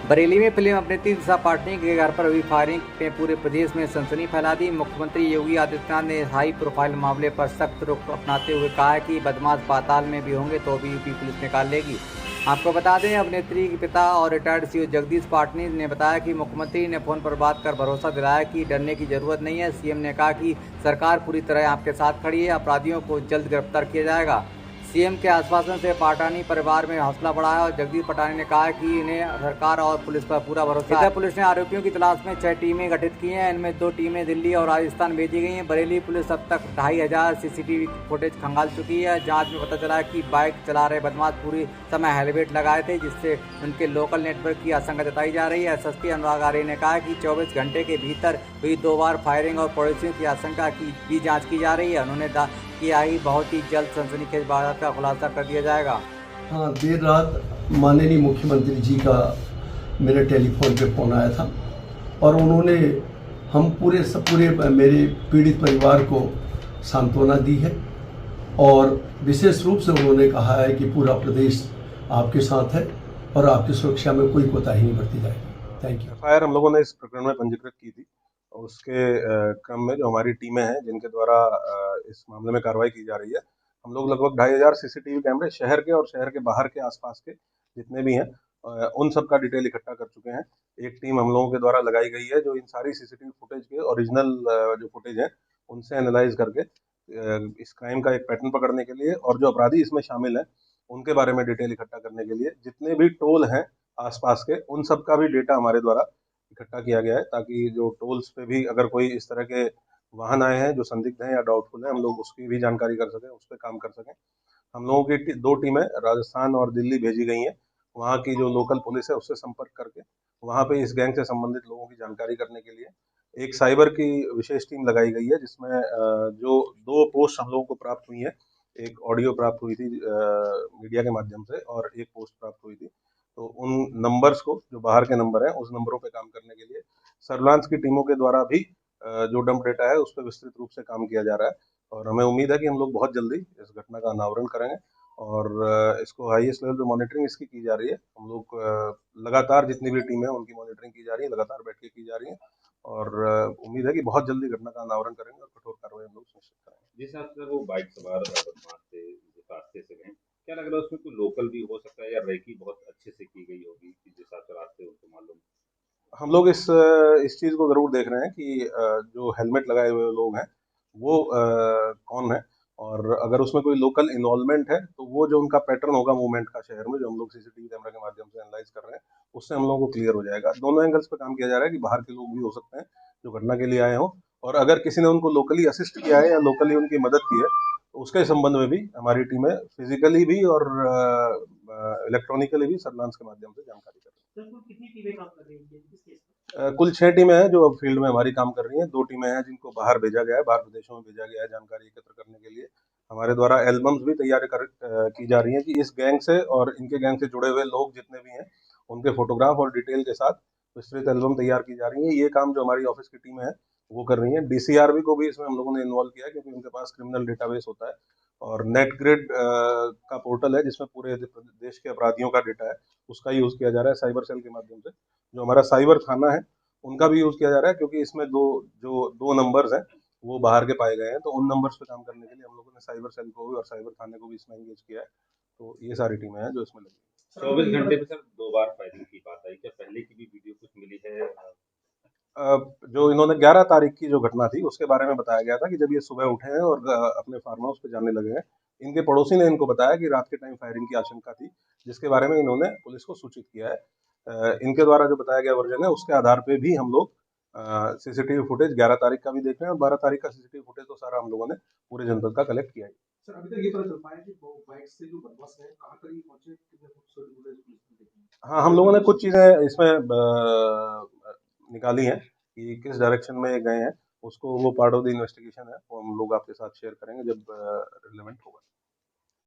बरेली में फिल्म अभिनेत्री दिशा पाटनी के घर पर हुई फायरिंग ने पूरे प्रदेश में सनसनी फैला दी। मुख्यमंत्री योगी आदित्यनाथ ने हाई प्रोफाइल मामले पर सख्त रुख अपनाते हुए कहा है कि बदमाश पाताल में भी होंगे तो भी यूपी पुलिस निकाल लेगी। आपको बता दें, अभिनेत्री के पिता और रिटायर्ड सीओ जगदीश पाटनी ने बताया कि मुख्यमंत्री ने फोन पर बात कर भरोसा दिलाया कि डरने की जरूरत नहीं है। सीएम ने कहा कि सरकार पूरी तरह आपके साथ खड़ी है, अपराधियों को जल्द गिरफ्तार किया जाएगा। सीएम के आश्वासन से पाटानी परिवार में हौसला बढ़ा है और जगदीश पटानी ने कहा कि इन्हें सरकार और पुलिस पर पूरा भरोसा है। पुलिस ने आरोपियों की तलाश में 6 टीमें गठित की हैं। इनमें 2 टीमें दिल्ली और राजस्थान भेजी गई हैं। बरेली पुलिस अब तक 2500 सीसीटीवी फुटेज खंगाल चुकी है। जांच में पता चला है कि बाइक चला रहे बदमाश पूरी समय हेलमेट लगाए थे, जिससे उनके लोकल नेटवर्क की आशंका जताई जा रही है। एसएसपी अनुराग आर्य ने कहा कि 24 घंटे के भीतर हुई 2 बार फायरिंग और पड़ोसियों की आशंका की भी जाँच की जा रही है। उन्होंने कि आई बहुत ही जल्द सनसनीखेज वारदात का खुलासा कर दिया जाएगा। हाँ, देर रात माननीय मुख्यमंत्री जी का मेरे टेलीफोन पे फ़ोन आया था और उन्होंने हम पूरे मेरे पीड़ित परिवार को सांत्वना दी है और विशेष रूप से उन्होंने कहा है कि पूरा प्रदेश आपके साथ है और आपकी सुरक्षा में कोई कोताही नहीं बरती जाएगी। Thank you. एफआईआर हम लोगों ने इस प्रकरण में पंजीकृत की थी और उसके क्रम में जो हमारी टीमें हैं जिनके द्वारा इस मामले में कार्रवाई की जा रही है, हम लोग लगभग 2500 सीसीटीवी कैमरे शहर के और शहर के बाहर के आसपास के जितने भी हैं उन सब का डिटेल इकट्ठा कर चुके हैं। एक टीम हम लोगों के द्वारा लगाई गई है जो इन सारी सीसीटीवी फुटेज के ओरिजिनल जो फुटेज है उनसे एनालाइज करके इस क्राइम का एक पैटर्न पकड़ने के लिए और जो अपराधी इसमें शामिल हैं उनके बारे में डिटेल इकट्ठा करने के लिए जितने भी टोल हैं आसपास के उन सब का भी डेटा हमारे द्वारा इकट्ठा किया गया है, ताकि जो टोल्स पे भी अगर कोई इस तरह के वाहन आए हैं जो संदिग्ध हैं या डाउटफुल हैं, हम लोग उसकी भी जानकारी कर सकें, उस पर काम कर सकें। हम लोगों की 2 टीमें राजस्थान और दिल्ली भेजी गई हैं। वहाँ की जो लोकल पुलिस है उससे संपर्क करके वहाँ पे इस गैंग से संबंधित लोगों की जानकारी करने के लिए एक साइबर की विशेष टीम लगाई गई है, जिसमें जो 2 पोस्ट हम लोगों को प्राप्त हुई है, एक ऑडियो प्राप्त हुई थी मीडिया के माध्यम से और एक पोस्ट प्राप्त हुई थी। तो उन नंबर्स को, जो बाहर के नंबर हैं, उस नंबरों पे काम करने के लिए सर्विलांस की टीमों के द्वारा भी जो डंप डेटा है उस पर विस्तृत रूप से काम किया जा रहा है और हमें उम्मीद है कि हम लोग बहुत जल्दी इस घटना का अनावरण करेंगे और इसको हाईएस्ट लेवल पे मॉनिटरिंग इसकी की जा रही है। हम लोग लगातार जितनी भी टीम है उनकी मॉनिटरिंग की जा रही है, लगातार बैठ के की जा रही है और उम्मीद है कि बहुत जल्दी घटना का अनावरण करेंगे और कठोर कार्रवाई हम लोग सुनिश्चित करेंगे। जिस हिसाब से वो बाइक सवार बदमाश थे जिस रास्ते से गए, क्या लग रहा है उसमें कोई लोकल भी हो सकता है या रेकी बहुत अच्छे से की गई होगी कि जिस हिसाब से रास्ते उनको मालूम? हम लोग इस चीज़ को ज़रूर देख रहे हैं कि जो हेलमेट लगाए हुए लोग हैं वो कौन है और अगर उसमें कोई लोकल इन्वॉल्वमेंट है तो वो जो उनका पैटर्न होगा मूवमेंट का शहर में, जो हम लोग सीसीटीवी कैमरा के माध्यम से एनालाइज कर रहे हैं, उससे हम लोगों को क्लियर हो जाएगा। दोनों एंगल्स पे काम किया जा रहा है कि बाहर के लोग भी हो सकते हैं जो घटना के लिए आए हों और अगर किसी ने उनको लोकली असिस्ट किया है या लोकली उनकी मदद की है तो उसके संबंध में भी हमारी टीमें फिजिकली भी और इलेक्ट्रॉनिकली भी सर्विलांस के माध्यम से जानकारी कर रही है। कितनी टीमें काम कर रही है इस केस कुल 6 टीमें हैं जो अब फील्ड में हमारी काम कर रही हैं। 2 टीमें हैं जिनको बाहर भेजा गया है, बाहर विदेशों में भेजा गया है जानकारी एकत्र करने के लिए। हमारे द्वारा एल्बम्स भी तैयार की जा रही हैं कि इस गैंग से और इनके गैंग से जुड़े हुए लोग जितने भी हैं उनके फोटोग्राफ और डिटेल के साथ विस्तृत एल्बम तैयार की जा रही है। ये काम जो हमारी ऑफिस की टीमें हैं वो कर रही हैं। डीसीआरबी को भी इसमें हम लोगों ने इन्वॉल्व किया है क्योंकि उनके पास क्रिमिनल डेटाबेस होता है और नेटग्रिड का पोर्टल है जिसमें पूरे देश के अपराधियों का डेटा है, उसका यूज़ किया जा रहा है साइबर सेल के माध्यम से। जो हमारा साइबर थाना है उनका भी यूज़ किया जा रहा है क्योंकि इसमें दो नंबर्स हैं वो बाहर के पाए गए हैं, तो उन नंबर्स पे काम करने के लिए हम लोगों ने साइबर सेल को भी और साइबर थाने को भी इसमें एंगेज किया है। तो ये सारी टीमें हैं जो इसमें लगी हैं। 24 घंटे में सर 2 बार फायरिंग की बात आई, क्या पहले की भी वीडियो कुछ मिली है? जो इन्होंने 11 तारीख की जो घटना थी उसके बारे में बताया गया था कि जब ये सुबह उठे हैं और अपने फार्म हाउस पे जाने लगे हैं, इनके पड़ोसी ने इनको बताया कि रात के टाइम फायरिंग की आशंका थी, जिसके बारे में इन्होंने पुलिस को सूचित किया है। इनके द्वारा जो बताया गया वर्जन है उसके आधार पे भी हम लोग सीसीटीवी फुटेज 11 तारीख का भी देख रहे हैं और 12 तारीख का सीसीटीवी फुटेज तो सारा हम लोगों ने पूरे जनपद का कलेक्ट किया है। सर, अभी तक ये पता चल पाया कि वो बाइक से जो बदमाश है कहाँ तक ये पहुंचे, कितने खूबसूरत फुटेज पुलिस ने देखी? हाँ, हम लोगों ने कुछ चीज़ें इसमें निकाली हैं कि किस डायरेक्शन में गए हैं, उसको वो पार्ट ऑफ द इन्वेस्टिगेशन है, वो हम लोग आपके साथ शेयर करेंगे जब रिलेवेंट होगा।